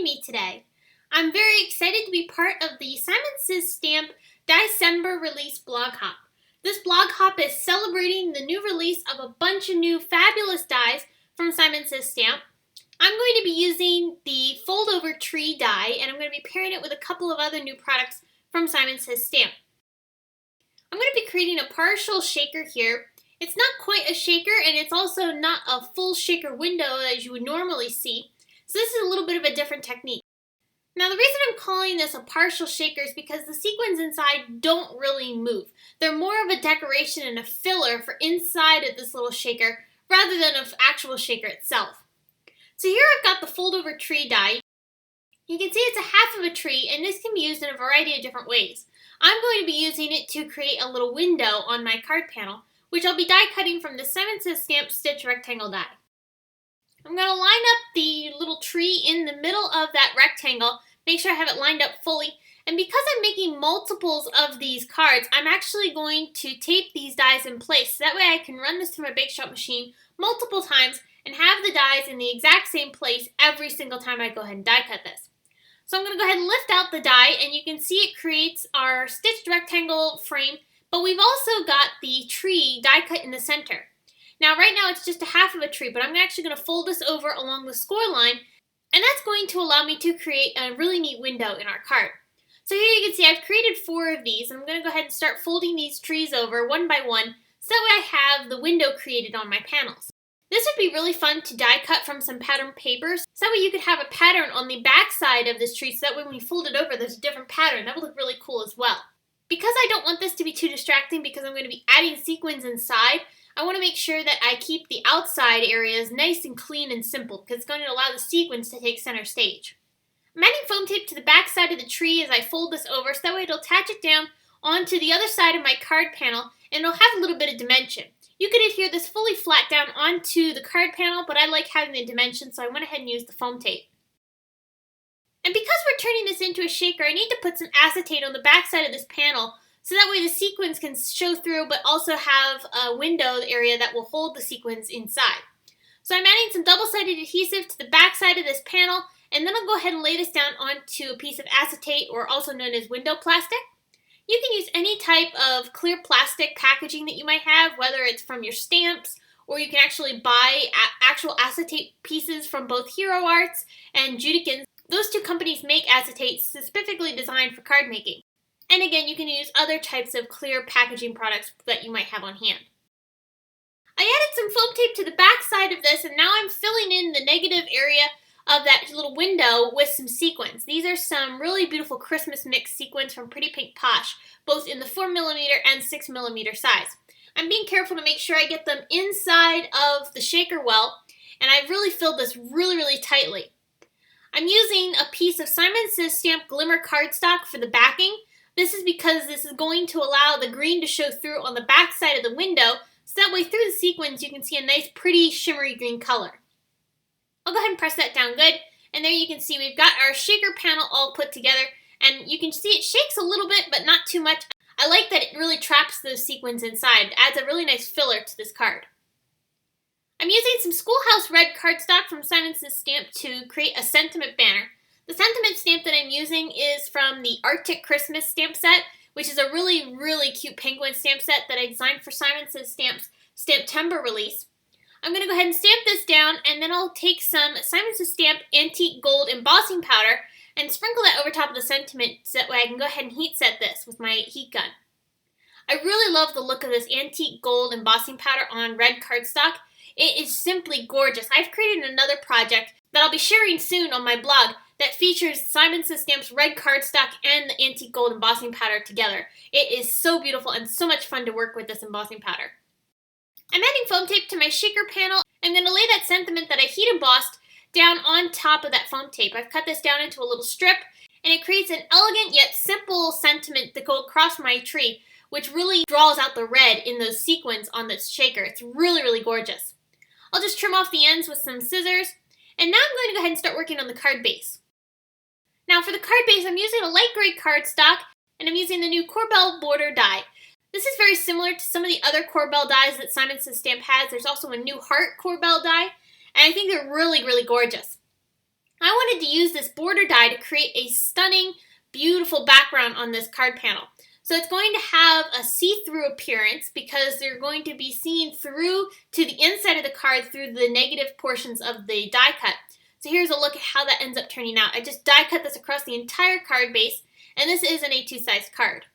joining me today. I'm very excited to be part of the Simon Says Stamp DieCember release blog hop. This blog hop is celebrating the new release of a bunch of new fabulous dies from Simon Says Stamp. I'm going to be using the fold over tree die, and I'm going to be pairing it with a couple of other new products from Simon Says Stamp. I'm going to be creating a partial shaker here. It's not quite a shaker, and it's also not a full shaker window as you would normally see. So this is a little bit of a different technique. Now the reason I'm calling this a partial shaker is because the sequins inside don't really move. They're more of a decoration and a filler for inside of this little shaker rather than an actual shaker itself. So here I've got the fold over tree die. You can see it's a half of a tree, and this can be used in a variety of different ways. I'm going to be using it to create a little window on my card panel, which I'll be die cutting from the Simon Says Stamp Stitch Rectangle die. I'm going to line up the little tree in the middle of that rectangle, make sure I have it lined up fully, and because I'm making multiples of these cards, I'm actually going to tape these dies in place, so that way I can run this through my Bake Shop machine multiple times and have the dies in the exact same place every single time I go ahead and die cut this. So I'm going to go ahead and lift out the die, and you can see it creates our stitched rectangle frame, but we've also got the tree die cut in the center. Now right now it's just a half of a tree, but I'm actually going to fold this over along the score line, and that's going to allow me to create a really neat window in our card. So here you can see I've created 4 of these, and I'm going to go ahead and start folding these trees over one by one, so that way I have the window created on my panels. This would be really fun to die cut from some pattern papers, so that way you could have a pattern on the back side of this tree, so that way when you fold it over there's a different pattern. That would look really cool as well. Because I don't want this to be too distracting, because I'm going to be adding sequins inside, I want to make sure that I keep the outside areas nice and clean and simple, because it's going to allow the sequins to take center stage. I'm adding foam tape to the back side of the tree as I fold this over, so that way it'll attach it down onto the other side of my card panel, and it'll have a little bit of dimension. You could adhere this fully flat down onto the card panel, but I like having the dimension, so I went ahead and used the foam tape. And because we're turning this into a shaker, I need to put some acetate on the back side of this panel, so that way the sequins can show through, but also have a window area that will hold the sequins inside. So I'm adding some double-sided adhesive to the back side of this panel, and then I'll go ahead and lay this down onto a piece of acetate, or also known as window plastic. You can use any type of clear plastic packaging that you might have, whether it's from your stamps, or you can actually buy actual acetate pieces from both Hero Arts and Judikins. Those 2 companies make acetate specifically designed for card making. And again, you can use other types of clear packaging products that you might have on hand. I added some foam tape to the back side of this, and now I'm filling in the negative area of that little window with some sequins. These are some really beautiful Christmas mix sequins from Pretty Pink Posh, both in the 4mm and 6mm size. I'm being careful to make sure I get them inside of the shaker well, and I've really filled this really tightly. I'm using a piece of Simon Says Stamp Glimmer cardstock for the backing. This is because this is going to allow the green to show through on the back side of the window, so that way through the sequins you can see a nice pretty shimmery green color. I'll go ahead and press that down good, and there you can see we've got our shaker panel all put together, and you can see it shakes a little bit, but not too much. I like that it really traps those sequins inside. It adds a really nice filler to this card. I'm using some Schoolhouse Red cardstock from Simon Says Stamp to create a sentiment banner. The sentiment stamp that I'm using is from the Arctic Christmas stamp set, which is a really cute penguin stamp set that I designed for Simon Says Stamp's Stamptember release. I'm going to go ahead and stamp this down, and then I'll take some Simon Says Stamp Antique Gold embossing powder and sprinkle that over top of the sentiment, so that way I can go ahead and heat set this with my heat gun. I really love the look of this antique gold embossing powder on red cardstock. It is simply gorgeous. I've created another project that I'll be sharing soon on my blog that features Simon Says Stamp's red cardstock and the antique gold embossing powder together. It is so beautiful and so much fun to work with this embossing powder. I'm adding foam tape to my shaker panel. I'm going to lay that sentiment that I heat embossed down on top of that foam tape. I've cut this down into a little strip, and it creates an elegant yet simple sentiment that goes across my tree, which really draws out the red in those sequins on this shaker. It's really gorgeous. I'll just trim off the ends with some scissors, and now I'm going to go ahead and start working on the card base. Now for the card base, I'm using a light gray cardstock, and I'm using the new Corbel border die. This is very similar to some of the other Corbel dies that Simon Says Stamp has. There's also a new Heart Corbel die, and I think they're really gorgeous. I decided to use this border die to create a stunning, beautiful background on this card panel. So it's going to have a see-through appearance because they're going to be seen through to the inside of the card through the negative portions of the die cut. So here's a look at how that ends up turning out. I just die cut this across the entire card base, and this is an A2 size card.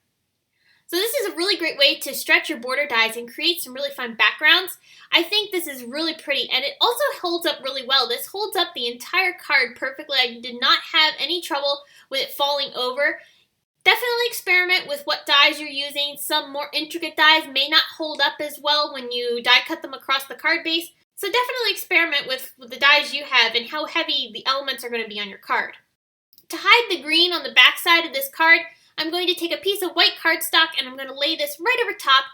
So this is a really great way to stretch your border dies and create some really fun backgrounds. I think this is really pretty, and it also holds up really well. This holds up the entire card perfectly. I did not have any trouble with it falling over. Definitely experiment with what dies you're using. Some more intricate dies may not hold up as well when you die cut them across the card base. So definitely experiment with the dies you have and how heavy the elements are going to be on your card. To hide the green on the back side of this card, I'm going to take a piece of white cardstock and I'm going to lay this right over top,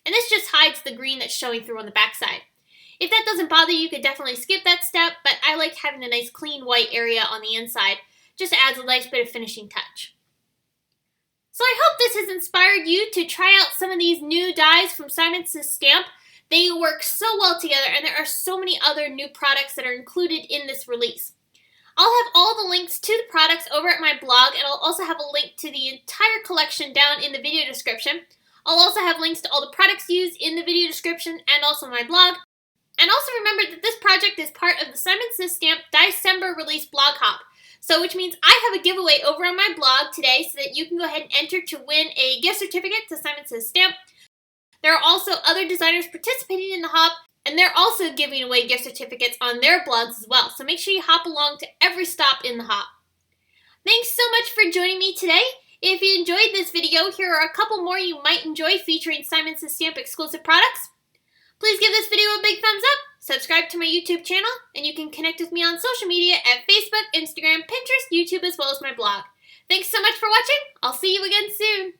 and this just hides the green that's showing through on the back side. If that doesn't bother you, you could definitely skip that step, but I like having a nice clean white area on the inside. Just adds a nice bit of finishing touch. So I hope this has inspired you to try out some of these new dies from Simon Says Stamp. They work so well together, and there are so many other new products that are included in this release. I'll have all the links to the products over at my blog, and I'll also have a link to the entire collection down in the video description. I'll also have links to all the products used in the video description and also my blog. And also remember that this project is part of the Simon Says Stamp DieCember release blog hop. So which means I have a giveaway over on my blog today so that you can go ahead and enter to win a gift certificate to Simon Says Stamp. There are also other designers participating in the hop, and they're also giving away gift certificates on their blogs as well. So make sure you hop along to every stop in the hop. Thanks so much for joining me today. If you enjoyed this video, here are a couple more you might enjoy featuring Simon Says Stamp exclusive products. Please give this video a big thumbs up, subscribe to my YouTube channel, and you can connect with me on social media at Facebook, Instagram, Pinterest, YouTube, as well as my blog. Thanks so much for watching. I'll see you again soon.